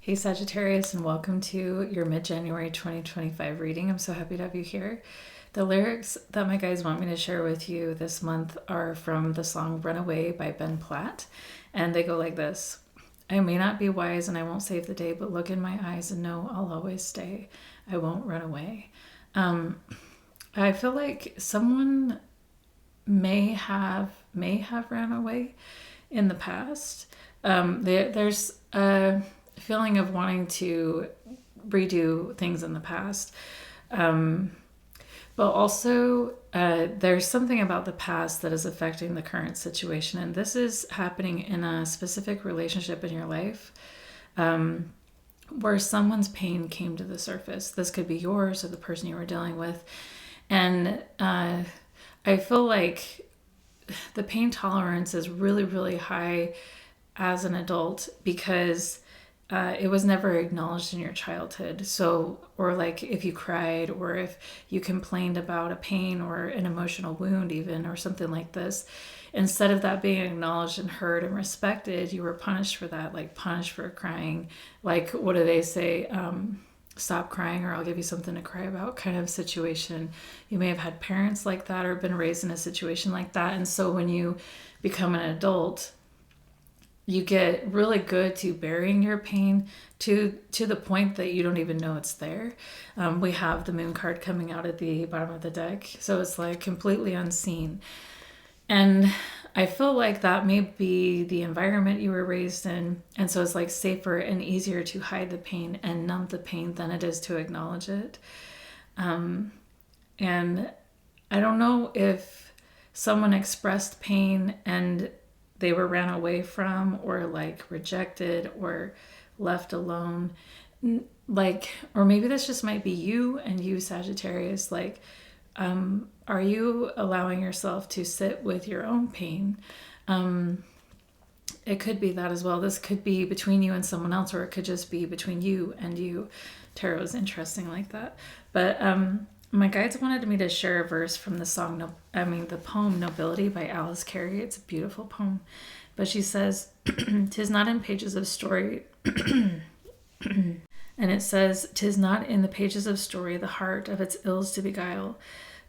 Hey Sagittarius, and welcome to your mid-January 2025 reading. I'm so happy to have you here. The lyrics that my guides want me to share with you this month are from the song Runaway by Ben Platt, and they go like this. I may not be wise and I won't save the day, but look in my eyes and know I'll always stay. I won't run away. I feel like someone may have ran away in the past. There's a feeling of wanting to redo things in the past, but also there's something about the past that is affecting the current situation, and this is happening in a specific relationship in your life, where someone's pain came to the surface. This could be yours or the person you were dealing with, and I feel like the pain tolerance is really, really high as an adult because it was never acknowledged in your childhood. So, or like if you cried or if you complained about a pain or an emotional wound, even, or something like this, instead of that being acknowledged and heard and respected, you were punished for that, like punished for crying. Like, what do they say? Stop crying or I'll give you something to cry about kind of situation. You may have had parents like that or been raised in a situation like that. And so when you become an adult, you get really good to burying your pain to the point that you don't even know it's there. We have the moon card coming out at the bottom of the deck. So it's like completely unseen. And I feel like that may be the environment you were raised in. And so it's like safer and easier to hide the pain and numb the pain than it is to acknowledge it. And I don't know if someone expressed pain and they were ran away from or like rejected or left alone. Like, or maybe this just might be you and you, Sagittarius. Like, are you allowing yourself to sit with your own pain? It could be that as well. This could be between you and someone else, or it could just be between you and you. Tarot is interesting like that. But my guides wanted me to share a verse from the poem Nobility by Alice Carey. It's a beautiful poem. But she says, "'Tis not in pages of story," and it says, "'Tis not in the pages of story the heart of its ills to beguile,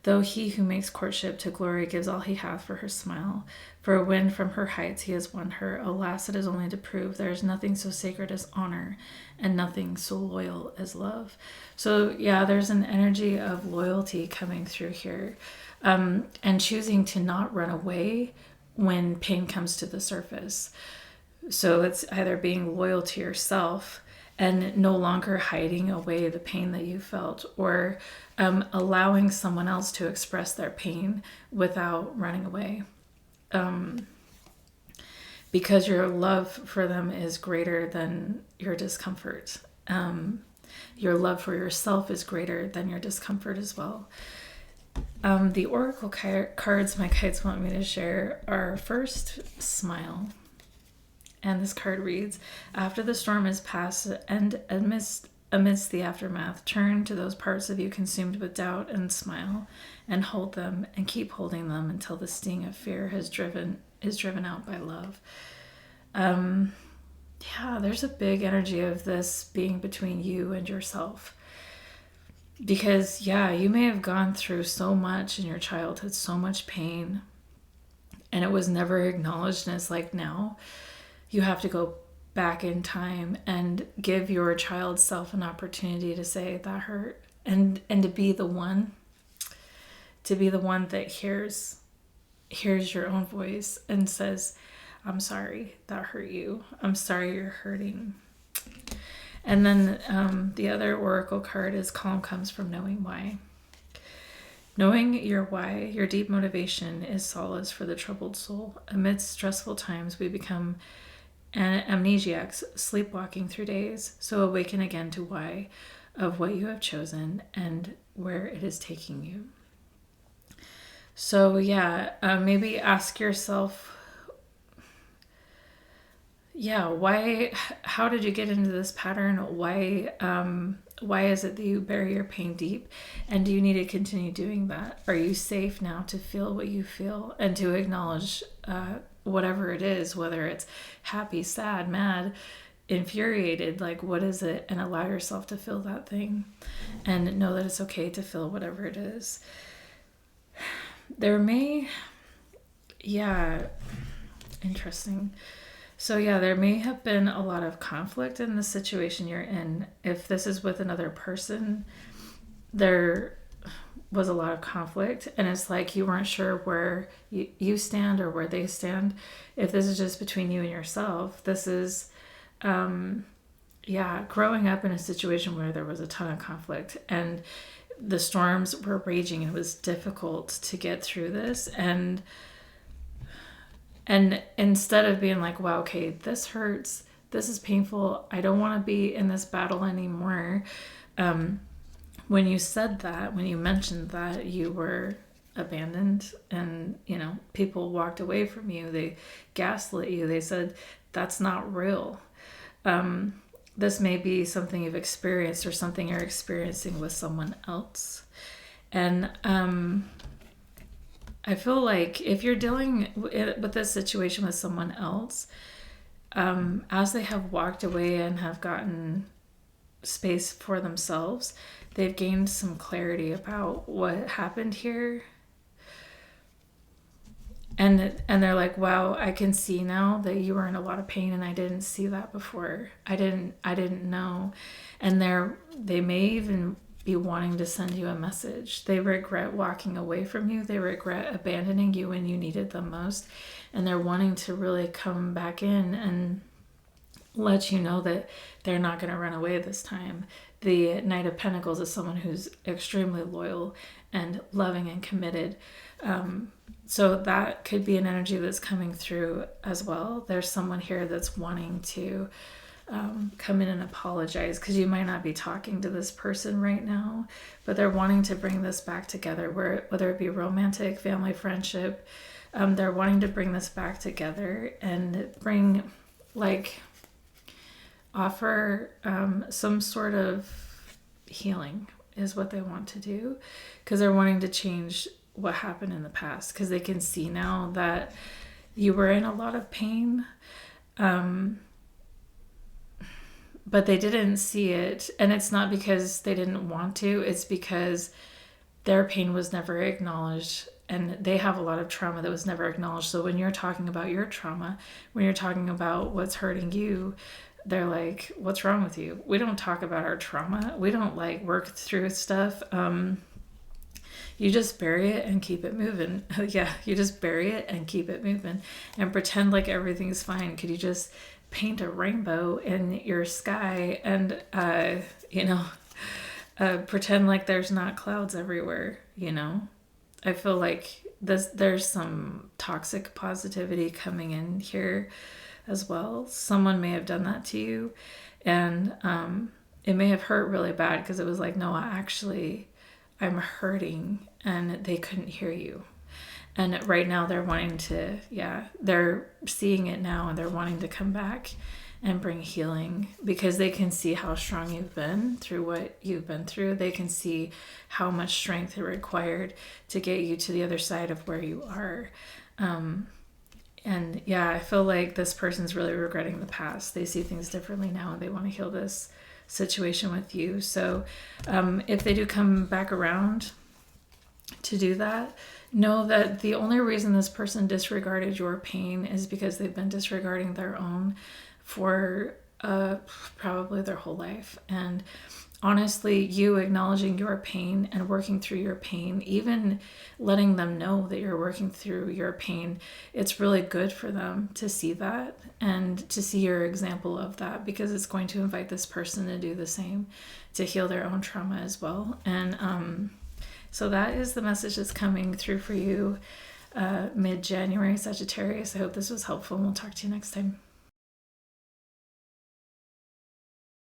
though he who makes courtship to glory gives all he hath for her smile. For when from her heights he has won her, alas, it is only to prove there is nothing so sacred as honor, and nothing so loyal as love." So yeah, there's an energy of loyalty coming through here, and choosing to not run away when pain comes to the surface. So it's either being loyal to yourself and no longer hiding away the pain that you felt, or allowing someone else to express their pain without running away. Because your love for them is greater than your discomfort. Your love for yourself is greater than your discomfort as well. The oracle cards my guides want me to share are first, Smile. And this card reads, "After the storm is past and amidst the aftermath, turn to those parts of you consumed with doubt and smile, and hold them and keep holding them until the sting of fear is driven out by love." Yeah, there's a big energy of this being between you and yourself. Because, yeah, you may have gone through so much in your childhood, so much pain, and it was never acknowledged. And it's like now you have to go back in time and give your child self an opportunity to say that hurt, and to be the one that hears your own voice and says, "I'm sorry that hurt you. I'm sorry you're hurting." And then the other oracle card is "Calm comes from knowing why." Knowing your why, your deep motivation, is solace for the troubled soul. Amidst stressful times, we become amnesiacs, sleepwalking through days. So awaken again to why of what you have chosen and where it is taking you. So yeah, maybe ask yourself, why? How did you get into this pattern? Why is it that you bury your pain deep? And do you need to continue doing that? Are you safe now to feel what you feel and to acknowledge whatever it is, whether it's happy, sad, mad? infuriated, like, what is it? And allow yourself to feel that thing and know that it's okay to feel whatever it is. There may, yeah, interesting. So yeah, there may have been a lot of conflict in the situation you're in. If this is with another person, there was a lot of conflict, and it's like you weren't sure where you stand or where they stand. If this is just between you and yourself, this is, growing up in a situation where there was a ton of conflict and the storms were raging and it was difficult to get through this. And instead of being like, wow, okay, this hurts, this is painful, I don't want to be in this battle anymore. When you said that, when you mentioned that you were abandoned and, people walked away from you, they gaslit you, they said, that's not real. This may be something you've experienced or something you're experiencing with someone else. And I feel like if you're dealing with this situation with someone else, as they have walked away and have gotten space for themselves, they've gained some clarity about what happened here. And they're like, wow, I can see now that you were in a lot of pain and I didn't see that before. I didn't know. And they may even be wanting to send you a message. They regret walking away from you. They regret abandoning you when you needed them most. And they're wanting to really come back in and let you know that they're not going to run away this time. The Knight of Pentacles is someone who's extremely loyal and loving and committed. So that could be an energy that's coming through as well. There's someone here that's wanting to come in and apologize, because you might not be talking to this person right now, but they're wanting to bring this back together, whether it be romantic, family, friendship. They're wanting to bring this back together and offer some sort of healing is what they want to do, because they're wanting to change what happened in the past, because they can see now that you were in a lot of pain, but they didn't see it. And it's not because they didn't want to, it's because their pain was never acknowledged, and they have a lot of trauma that was never acknowledged. So when you're talking about your trauma, when you're talking about what's hurting you, they're like, what's wrong with you? We don't talk about our trauma. We don't work through stuff. You just bury it and keep it moving. Yeah, you just bury it and keep it moving and pretend like everything's fine. Could you just paint a rainbow in your sky and, pretend like there's not clouds everywhere, I feel like there's some toxic positivity coming in here as well. Someone may have done that to you, and it may have hurt really bad, because it was like, no, I'm hurting, and they couldn't hear you. And right now they're wanting to, they're seeing it now, and they're wanting to come back and bring healing, because they can see how strong you've been through what you've been through. They can see how much strength it required to get you to the other side of where you are. And I feel like this person's really regretting the past. They see things differently now, and they want to heal this situation with you. So if they do come back around to do that, know that the only reason this person disregarded your pain is because they've been disregarding their own for probably their whole life. And honestly, you acknowledging your pain and working through your pain, even letting them know that you're working through your pain, it's really good for them to see that and to see your example of that, because it's going to invite this person to do the same, to heal their own trauma as well. And so that is the message that's coming through for you mid-January, Sagittarius. I hope this was helpful, and we'll talk to you next time.